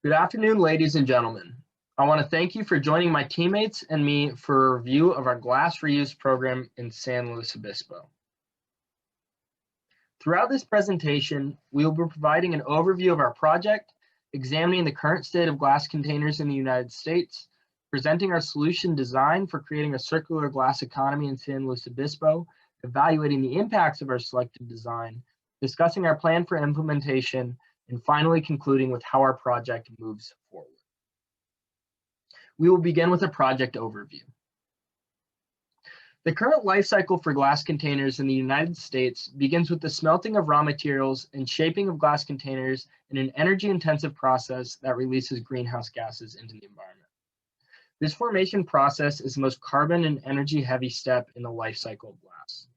Good afternoon, ladies and gentlemen. I want to thank you for joining my teammates and me for a review of our glass reuse program in San Luis Obispo. Throughout this presentation, we will be providing an overview of our project, examining the current state of glass containers in the United States, presenting our solution design for creating a circular glass economy in San Luis Obispo, evaluating the impacts of our selected design, discussing our plan for implementation, and finally concluding with how our project moves forward. We will begin with a project overview. The current life cycle for glass containers in the United States begins with the smelting of raw materials and shaping of glass containers in an energy-intensive process that releases greenhouse gases into the environment. This formation process is the most carbon and energy-heavy step in the life cycle of glass.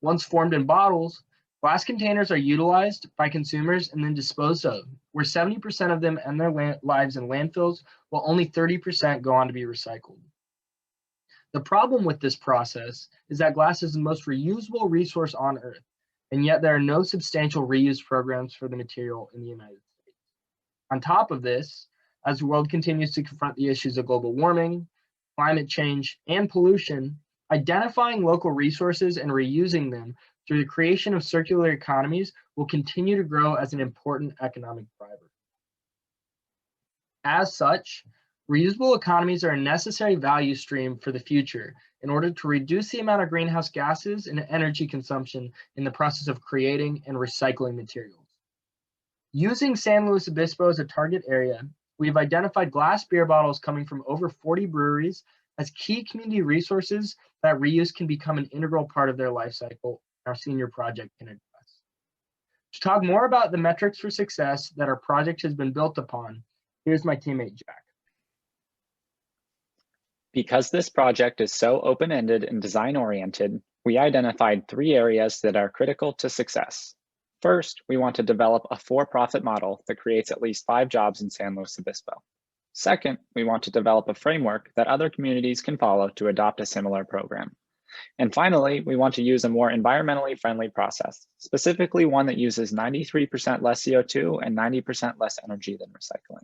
Once formed in bottles, glass containers are utilized by consumers and then disposed of, where 70% of them end their lives in landfills, while only 30% go on to be recycled. The problem with this process is that glass is the most reusable resource on Earth, and yet there are no substantial reuse programs for the material in the United States. On top of this, as the world continues to confront the issues of global warming, climate change, and pollution, identifying local resources and reusing them through the creation of circular economies will continue to grow as an important economic driver. As such, reusable economies are a necessary value stream for the future in order to reduce the amount of greenhouse gases and energy consumption in the process of creating and recycling materials. Using San Luis Obispo as a target area, we have identified glass beer bottles coming from over 40 breweries as key community resources that reuse can become an integral part of their life cycle. Our senior project can address. To talk more about the metrics for success that our project has been built upon, here's my teammate, Jack. Because this project is so open-ended and design-oriented, we identified 3 areas that are critical to success. First, we want to develop a for-profit model that creates at least 5 jobs in San Luis Obispo. Second, we want to develop a framework that other communities can follow to adopt a similar program. And finally, we want to use a more environmentally friendly process, specifically one that uses 93% less CO2 and 90% less energy than recycling.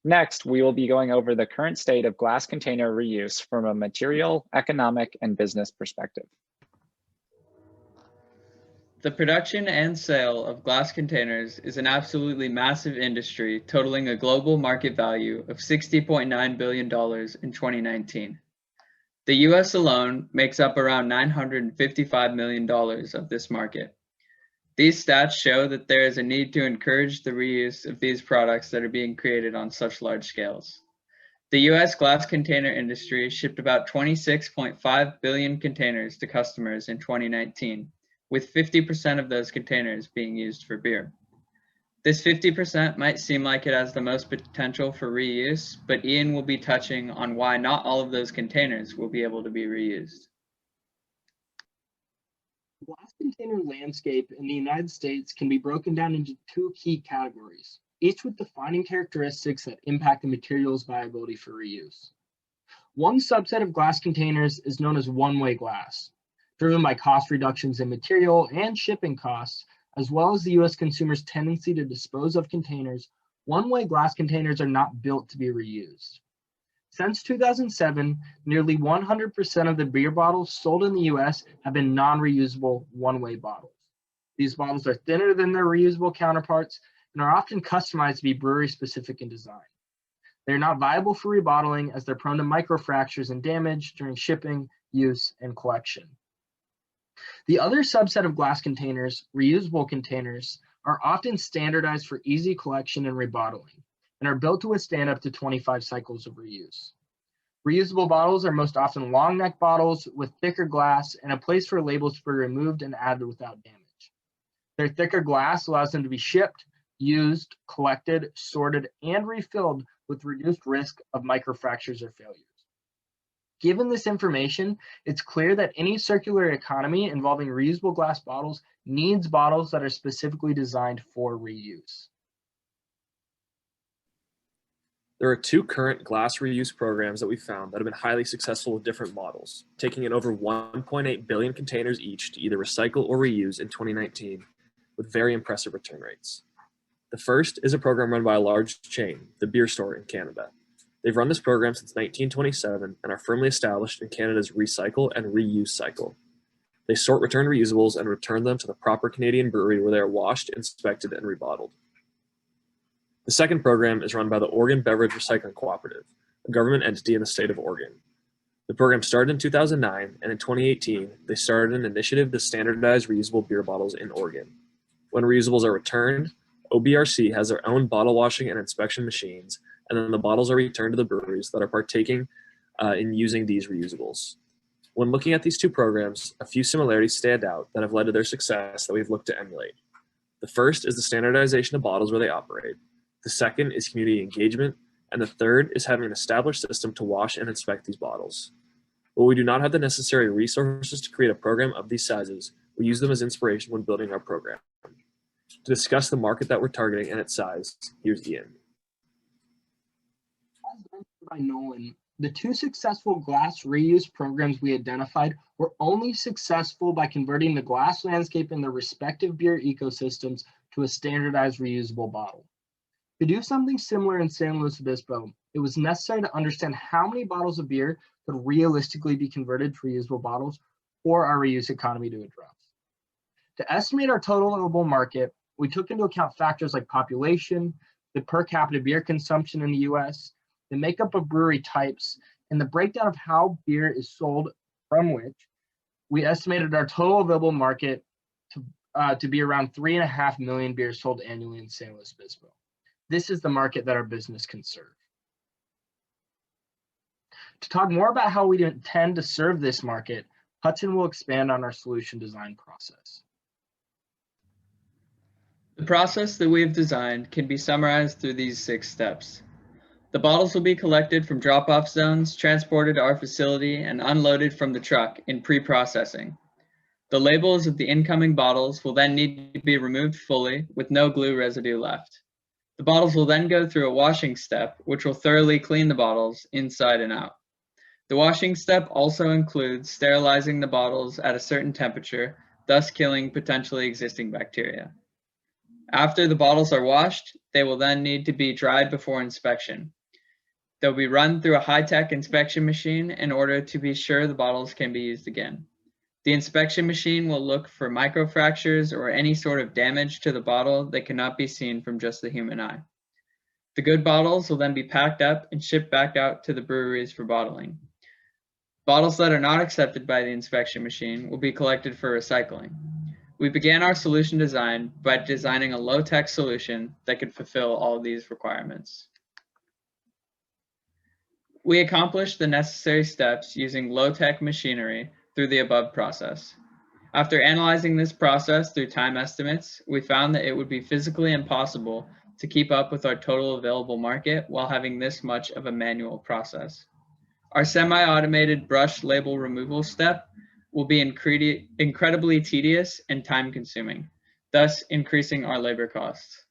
Next, we will be going over the current state of glass container reuse from a material, economic, and business perspective. The production and sale of glass containers is an absolutely massive industry, totaling a global market value of $60.9 billion in 2019. The US alone makes up around $955 million of this market. These stats show that there is a need to encourage the reuse of these products that are being created on such large scales. The US glass container industry shipped about 26.5 billion containers to customers in 2019, with 50% of those containers being used for beer. This 50% might seem like it has the most potential for reuse, but Ian will be touching on why not all of those containers will be able to be reused. The glass container landscape in the United States can be broken down into 2 key categories, each with defining characteristics that impact the material's viability for reuse. One subset of glass containers is known as one-way glass, driven by cost reductions in material and shipping costs, as well as the US consumers' tendency to dispose of containers. One-way glass containers are not built to be reused. Since 2007, nearly 100% of the beer bottles sold in the US have been non-reusable one-way bottles. These bottles are thinner than their reusable counterparts and are often customized to be brewery-specific in design. They're not viable for rebottling as they're prone to microfractures and damage during shipping, use, and collection. The other subset of glass containers, reusable containers, are often standardized for easy collection and rebottling, and are built to withstand up to 25 cycles of reuse. Reusable bottles are most often long neck bottles with thicker glass and a place for labels to be removed and added without damage. Their thicker glass allows them to be shipped, used, collected, sorted, and refilled with reduced risk of microfractures or failures. Given this information, it's clear that any circular economy involving reusable glass bottles needs bottles that are specifically designed for reuse. There are 2 current glass reuse programs that we found that have been highly successful with different models, taking in over 1.8 billion containers each to either recycle or reuse in 2019, with very impressive return rates. The first is a program run by a large chain, the Beer Store in Canada. They've run this program since 1927 and are firmly established in Canada's recycle and reuse cycle. They sort returned reusables and return them to the proper Canadian brewery where they are washed, inspected, and rebottled. The second program is run by the Oregon Beverage Recycling Cooperative, a government entity in the state of Oregon. The program started in 2009, and in 2018, they started an initiative to standardize reusable beer bottles in Oregon. When reusables are returned, OBRC has their own bottle washing and inspection machines, and then the bottles are returned to the breweries that are partaking in using these reusables. When looking at these two programs, a few similarities stand out that have led to their success that we've looked to emulate. The first is the standardization of bottles where they operate. The second is community engagement, and the third is having an established system to wash and inspect these bottles. While we do not have the necessary resources to create a program of these sizes, we use them as inspiration when building our program. To discuss the market that we're targeting and its size, here's Ian. As mentioned by Nolan, the two successful glass reuse programs we identified were only successful by converting the glass landscape in their respective beer ecosystems to a standardized reusable bottle. To do something similar in San Luis Obispo, it was necessary to understand how many bottles of beer could realistically be converted to reusable bottles for our reuse economy to address. To estimate our total available market, we took into account factors like population, the per capita beer consumption in the US, the makeup of brewery types, and the breakdown of how beer is sold, from which we estimated our total available market to be around 3.5 million beers sold annually in San Luis Obispo. This is the market that our business can serve. To talk more about how we intend to serve this market, Hudson will expand on our solution design process. The process that we have designed can be summarized through these 6 steps. The bottles will be collected from drop-off zones, transported to our facility, and unloaded from the truck in pre-processing. The labels of the incoming bottles will then need to be removed fully with no glue residue left. The bottles will then go through a washing step, which will thoroughly clean the bottles inside and out. The washing step also includes sterilizing the bottles at a certain temperature, thus killing potentially existing bacteria. After the bottles are washed, they will then need to be dried before inspection. They'll be run through a high-tech inspection machine in order to be sure the bottles can be used again. The inspection machine will look for microfractures or any sort of damage to the bottle that cannot be seen from just the human eye. The good bottles will then be packed up and shipped back out to the breweries for bottling. Bottles that are not accepted by the inspection machine will be collected for recycling. We began our solution design by designing a low-tech solution that could fulfill all of these requirements. We accomplished the necessary steps using low-tech machinery through the above process. After analyzing this process through time estimates, we found that it would be physically impossible to keep up with our total available market while having this much of a manual process. Our semi-automated brush label removal step will be incredibly tedious and time-consuming, thus increasing our labor costs.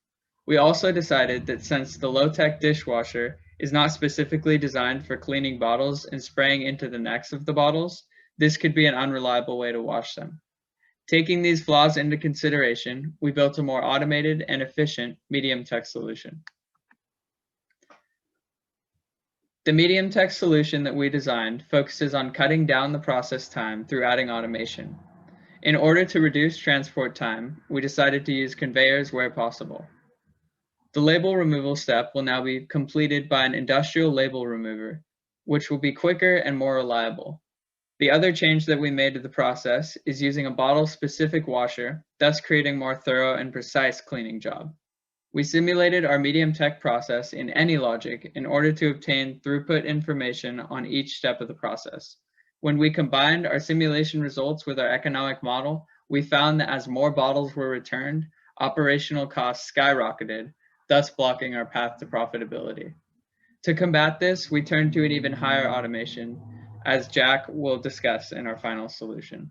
We also decided that since the low-tech dishwasher is not specifically designed for cleaning bottles and spraying into the necks of the bottles, this could be an unreliable way to wash them. Taking these flaws into consideration, we built a more automated and efficient medium-tech solution. The medium-tech solution that we designed focuses on cutting down the process time through adding automation. In order to reduce transport time, we decided to use conveyors where possible. The label removal step will now be completed by an industrial label remover, which will be quicker and more reliable. The other change that we made to the process is using a bottle-specific washer, thus creating a more thorough and precise cleaning job. We simulated our medium-tech process in AnyLogic in order to obtain throughput information on each step of the process. When we combined our simulation results with our economic model, we found that as more bottles were returned, operational costs skyrocketed, thus blocking our path to profitability. To combat this, we turned to an even higher automation, as Jack will discuss in our final solution.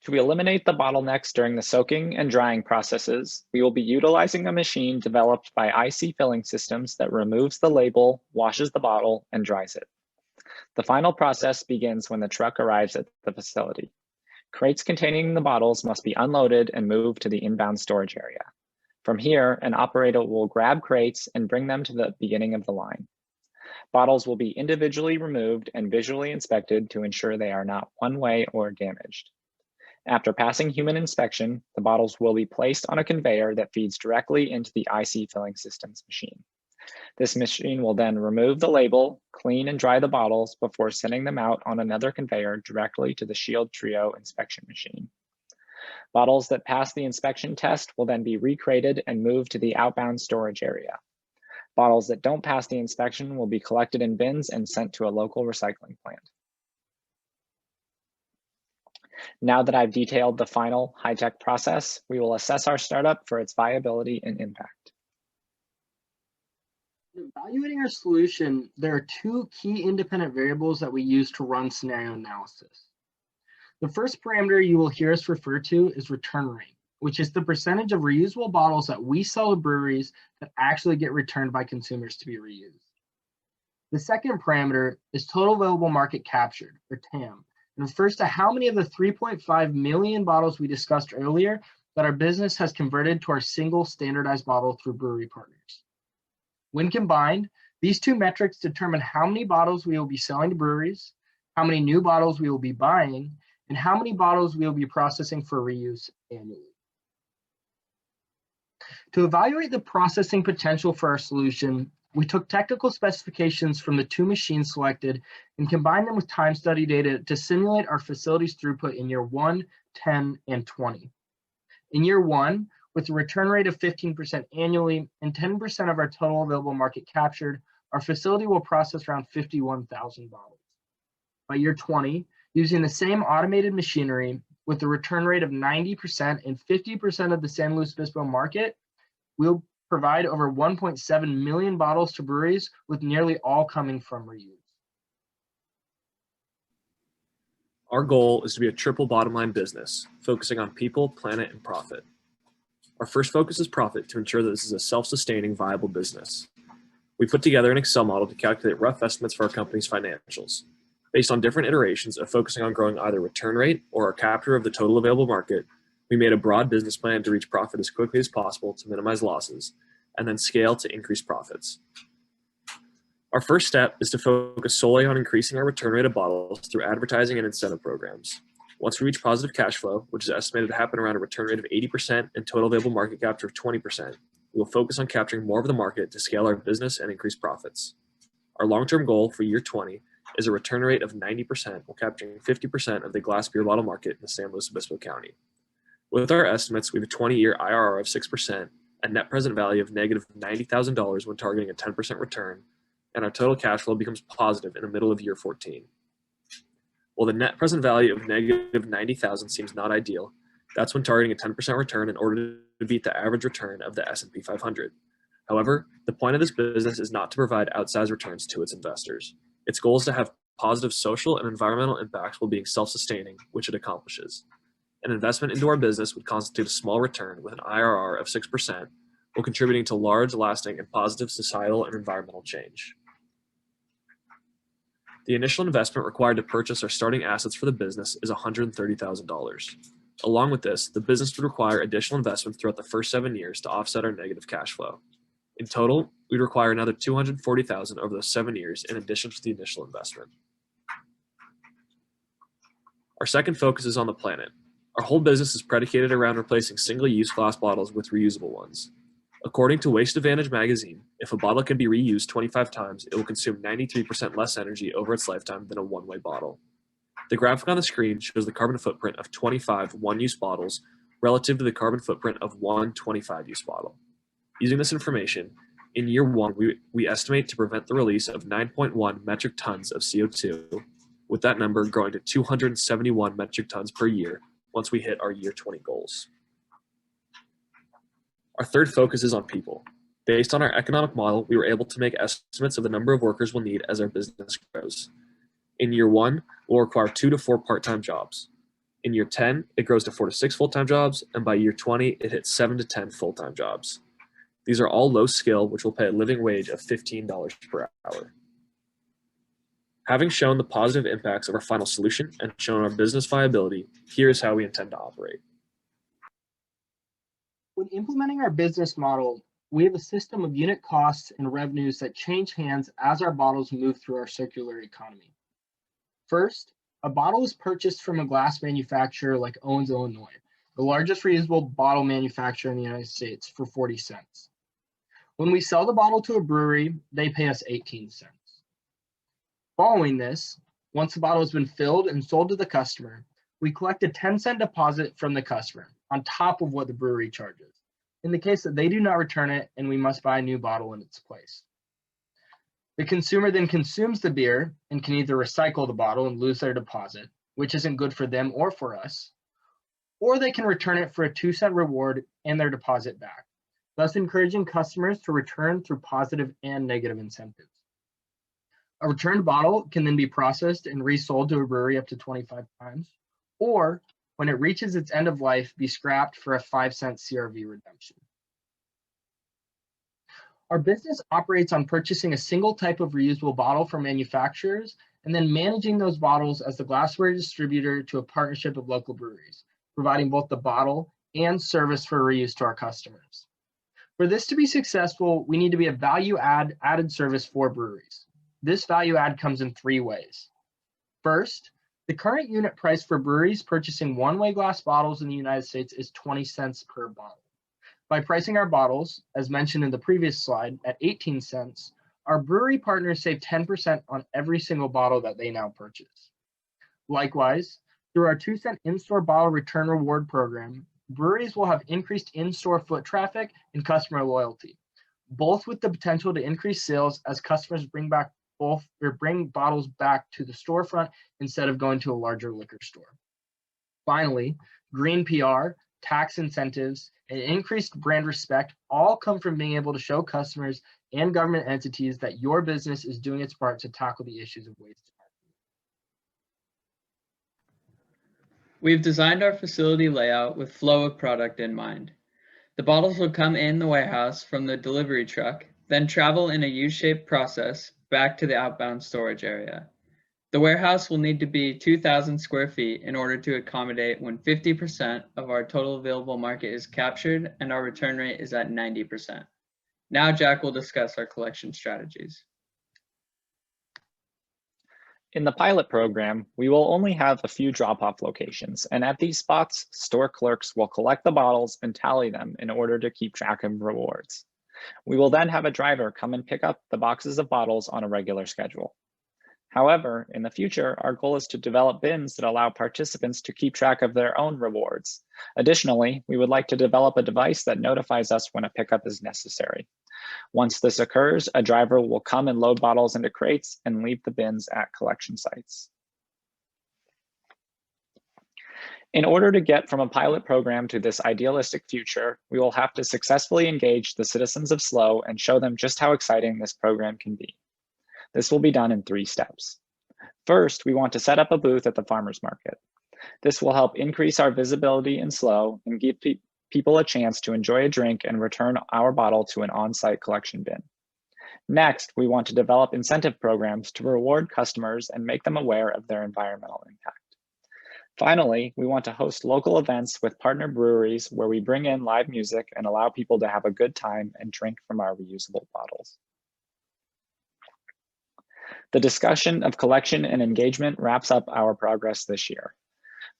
To eliminate the bottlenecks during the soaking and drying processes, we will be utilizing a machine developed by IC Filling Systems that removes the label, washes the bottle, and dries it. The final process begins when the truck arrives at the facility. Crates containing the bottles must be unloaded and moved to the inbound storage area. From here, an operator will grab crates and bring them to the beginning of the line. Bottles will be individually removed and visually inspected to ensure they are not one-way or damaged. After passing human inspection, the bottles will be placed on a conveyor that feeds directly into the IC filling systems machine. This machine will then remove the label, clean and dry the bottles before sending them out on another conveyor directly to the Shield Trio inspection machine. Bottles that pass the inspection test will then be recrated and moved to the outbound storage area. Bottles that don't pass the inspection will be collected in bins and sent to a local recycling plant. Now that I've detailed the final high-tech process, we will assess our startup for its viability and impact. In evaluating our solution, there are two key independent variables that we use to run scenario analysis. The first parameter you will hear us refer to is return rate, which is the percentage of reusable bottles that we sell to breweries that actually get returned by consumers to be reused. The second parameter is total available market captured, or TAM, and refers to how many of the 3.5 million bottles we discussed earlier that our business has converted to our single standardized bottle through brewery partners. When combined, these two metrics determine how many bottles we will be selling to breweries, how many new bottles we will be buying, and how many bottles we will be processing for reuse annually. To evaluate the processing potential for our solution, we took technical specifications from the two machines selected and combined them with time study data to simulate our facility's throughput in year 1, 10, and 20. In year 1, with a return rate of 15% annually and 10% of our total available market captured, our facility will process around 51,000 bottles. By year 20, using the same automated machinery with a return rate of 90% and 50% of the San Luis Obispo market, we'll provide over 1.7 million bottles to breweries, with nearly all coming from reuse. Our goal is to be a triple bottom line business, focusing on people, planet, and profit. Our first focus is profit to ensure that this is a self-sustaining, viable business. We put together an Excel model to calculate rough estimates for our company's financials. Based on different iterations of focusing on growing either return rate or our capture of the total available market, we made a broad business plan to reach profit as quickly as possible to minimize losses, and then scale to increase profits. Our first step is to focus solely on increasing our return rate of bottles through advertising and incentive programs. Once we reach positive cash flow, which is estimated to happen around a return rate of 80% and total available market capture of 20%, we will focus on capturing more of the market to scale our business and increase profits. Our long-term goal for year 20 is a return rate of 90% while capturing 50% of the glass beer bottle market in the San Luis Obispo County. With our estimates, we have a 20-year IRR of 6%, a net present value of negative $90,000 when targeting a 10% return, and our total cash flow becomes positive in the middle of year 14. While the net present value of negative $90,000 seems not ideal, that's when targeting a 10% return in order to beat the average return of the S&P 500. However, the point of this business is not to provide outsized returns to its investors. Its goal is to have positive social and environmental impacts while being self-sustaining, which it accomplishes. An investment into our business would constitute a small return with an IRR of 6%, while contributing to large, lasting, and positive societal and environmental change. The initial investment required to purchase our starting assets for the business is $130,000. Along with this, the business would require additional investments throughout the first 7 years to offset our negative cash flow. In total, we'd require another $240,000 over those 7 years in addition to the initial investment. Our second focus is on the planet. Our whole business is predicated around replacing single-use glass bottles with reusable ones. According to Waste Advantage magazine, if a bottle can be reused 25 times, it will consume 93% less energy over its lifetime than a one-way bottle. The graphic on the screen shows the carbon footprint of 25 one-use bottles relative to the carbon footprint of one 25-use bottle. Using this information, in year 1, we estimate to prevent the release of 9.1 metric tons of CO2, with that number growing to 271 metric tons per year once we hit our year 20 goals. Our third focus is on people. Based on our economic model, we were able to make estimates of the number of workers we'll need as our business grows. In year 1, we'll require 2 to 4 part-time jobs. In year 10, it grows to 4 to 6 full-time jobs, and by year 20, it hits 7 to 10 full-time jobs. These are all low skill, which will pay a living wage of $15 per hour. Having shown the positive impacts of our final solution and shown our business viability, here's how we intend to operate. When implementing our business model, we have a system of unit costs and revenues that change hands as our bottles move through our circular economy. First, a bottle is purchased from a glass manufacturer like Owens, Illinois, the largest reusable bottle manufacturer in the United States, for 40 cents. When we sell the bottle to a brewery, they pay us 18 cents. Following this, once the bottle has been filled and sold to the customer, we collect a 10-cent deposit from the customer on top of what the brewery charges, in the case that they do not return it and we must buy a new bottle in its place. The consumer then consumes the beer and can either recycle the bottle and lose their deposit, which isn't good for them or for us, or they can return it for a 2-cent reward and their deposit back, thus encouraging customers to return through positive and negative incentives. A returned bottle can then be processed and resold to a brewery up to 25 times, or when it reaches its end of life, be scrapped for a 5-cent CRV redemption. Our business operates on purchasing a single type of reusable bottle from manufacturers and then managing those bottles as the glassware distributor to a partnership of local breweries, providing both the bottle and service for reuse to our customers. For this to be successful, we need to be a value-added service for breweries. This value add comes in 3 ways. First, the current unit price for breweries purchasing one-way glass bottles in the United States is 20 cents per bottle. By pricing our bottles, as mentioned in the previous slide, at 18 cents, our brewery partners save 10% on every single bottle that they now purchase. Likewise, through our 2-cent in-store bottle return reward program, breweries will have increased in-store foot traffic and customer loyalty, both with the potential to increase sales as customers bring bottles back to the storefront instead of going to a larger liquor store. Finally, green PR, tax incentives, and increased brand respect all come from being able to show customers and government entities that your business is doing its part to tackle the issues of waste. We've designed our facility layout with flow of product in mind. The bottles will come in the warehouse from the delivery truck, then travel in a U-shaped process back to the outbound storage area. The warehouse will need to be 2,000 square feet in order to accommodate when 50% of our total available market is captured and our return rate is at 90%. Now Jack will discuss our collection strategies. In the pilot program, we will only have a few drop-off locations, and at these spots, store clerks will collect the bottles and tally them in order to keep track of rewards. We will then have a driver come and pick up the boxes of bottles on a regular schedule. However, in the future, our goal is to develop bins that allow participants to keep track of their own rewards. Additionally, we would like to develop a device that notifies us when a pickup is necessary. Once this occurs, a driver will come and load bottles into crates and leave the bins at collection sites. In order to get from a pilot program to this idealistic future, we will have to successfully engage the citizens of SLO and show them just how exciting this program can be. This will be done in 3 steps. First, we want to set up a booth at the farmers market. This will help increase our visibility in SLO and give people a chance to enjoy a drink and return our bottle to an on-site collection bin. Next, we want to develop incentive programs to reward customers and make them aware of their environmental impact. Finally, we want to host local events with partner breweries where we bring in live music and allow people to have a good time and drink from our reusable bottles. The discussion of collection and engagement wraps up our progress this year.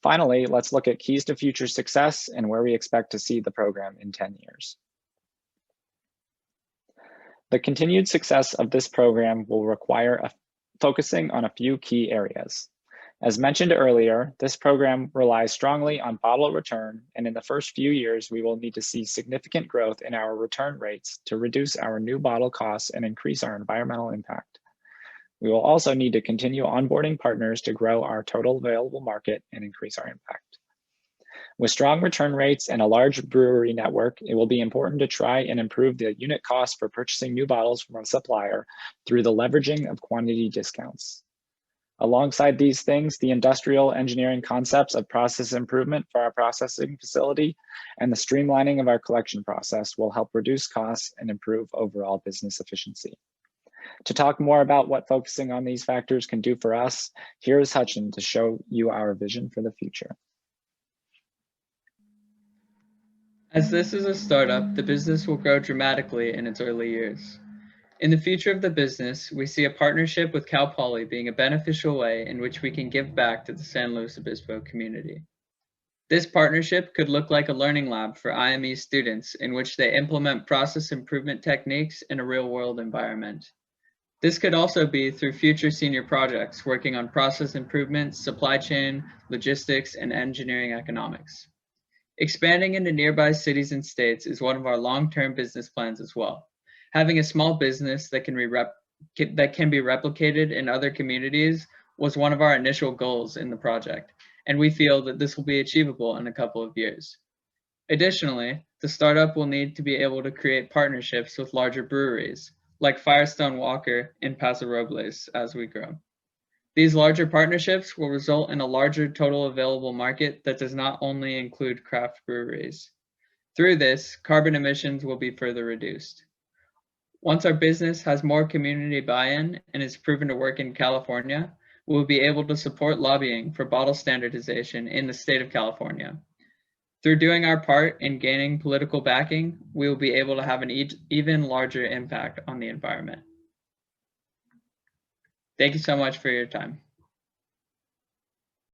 Finally, let's look at keys to future success and where we expect to see the program in 10 years. The continued success of this program will require focusing on a few key areas. As mentioned earlier, this program relies strongly on bottle return, and in the first few years, we will need to see significant growth in our return rates to reduce our new bottle costs and increase our environmental impact. We will also need to continue onboarding partners to grow our total available market and increase our impact. With strong return rates and a large brewery network, it will be important to try and improve the unit cost for purchasing new bottles from a supplier through the leveraging of quantity discounts. Alongside these things, the industrial engineering concepts of process improvement for our processing facility and the streamlining of our collection process will help reduce costs and improve overall business efficiency. To talk more about what focusing on these factors can do for us, here is Hudson to show you our vision for the future. As this is a startup, the business will grow dramatically in its early years. In the future of the business, we see a partnership with Cal Poly being a beneficial way in which we can give back to the San Luis Obispo community. This partnership could look like a learning lab for IME students in which they implement process improvement techniques in a real-world environment. This could also be through future senior projects working on process improvement, supply chain, logistics, and engineering economics. Expanding into nearby cities and states is one of our long-term business plans as well. Having a small business that can be replicated in other communities was one of our initial goals in the project, and we feel that this will be achievable in a couple of years. Additionally, the startup will need to be able to create partnerships with larger breweries, like Firestone Walker and Paso Robles, as we grow. These larger partnerships will result in a larger total available market that does not only include craft breweries. Through this, carbon emissions will be further reduced. Once our business has more community buy-in and is proven to work in California, we will be able to support lobbying for bottle standardization in the state of California. Through doing our part in gaining political backing, we will be able to have an even larger impact on the environment. Thank you so much for your time.